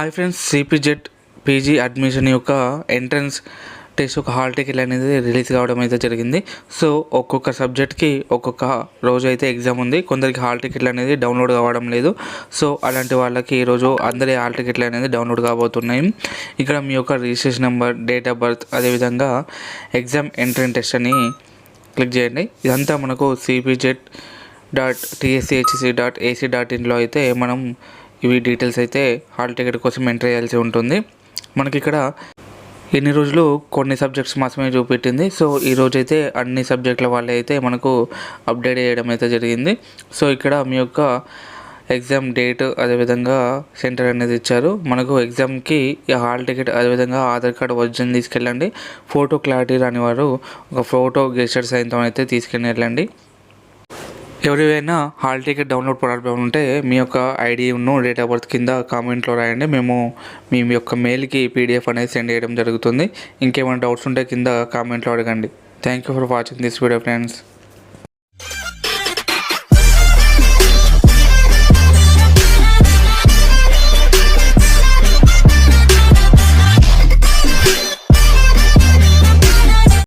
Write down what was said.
Hi friends, CPZ PG admission యొక్క entrance test ఒక hall ticket అనేది రిలీజ్ కావడం అయితే జరిగింది. సో ఒక్కొక్క సబ్జెక్ట్కి ఒక్కొక్క రోజు అయితే ఎగ్జామ్ ఉంది. కొందరికి హాల్ టికెట్లు అనేది డౌన్లోడ్ కావడం లేదు. సో అలాంటి వాళ్ళకి ఈరోజు అందరి హాల్ టికెట్లు అనేది డౌన్లోడ్ కాబోతున్నాయి. ఇక్కడ మీ యొక్క registration number, date of birth, అదేవిధంగా ఎగ్జామ్ ఎంట్రన్స్ టెస్ట్ అని క్లిక్ చేయండి. ఇదంతా మనకు cpjet.tschc.ac.in అయితే మనం ఇవి డీటెయిల్స్ అయితే హాల్ టికెట్ కోసం ఎంటర్ చేయాల్సి ఉంటుంది. మనకి ఇక్కడ ఎన్ని రోజులు కొన్ని సబ్జెక్ట్స్ మాత్రమే చూపెట్టింది. సో ఈరోజు అయితే అన్ని సబ్జెక్టుల వాళ్ళే అయితే మనకు అప్డేట్ చేయడం అయితే జరిగింది. సో ఇక్కడ మీ యొక్క ఎగ్జామ్ డేట్, అదేవిధంగా సెంటర్ అనేది ఇచ్చారు. మనకు ఎగ్జామ్కి హాల్ టికెట్, అదేవిధంగా ఆధార్ కార్డు ఒరిజినల్ తీసుకెళ్ళండి. ఫోటో క్లారిటీ రాని వారు ఒక ఫోటో గెస్టర్ సైన్తో అయితే తీసుకెళ్ళి వెళ్ళండి. ఎవరివైనా హాల్ టికెట్ డౌన్లోడ్ ప్రాబ్లం ఉంటే మీ యొక్క ఐడిను, డేట్ ఆఫ్ బర్త్ కింద కామెంట్లో రాయండి. మేము మీ యొక్క మెయిల్కి పీడిఎఫ్ అనేది సెండ్ చేయడం జరుగుతుంది. ఇంకేమైనా డౌట్స్ ఉంటే కింద కామెంట్లో అడగండి. Thank you for watching this video friends.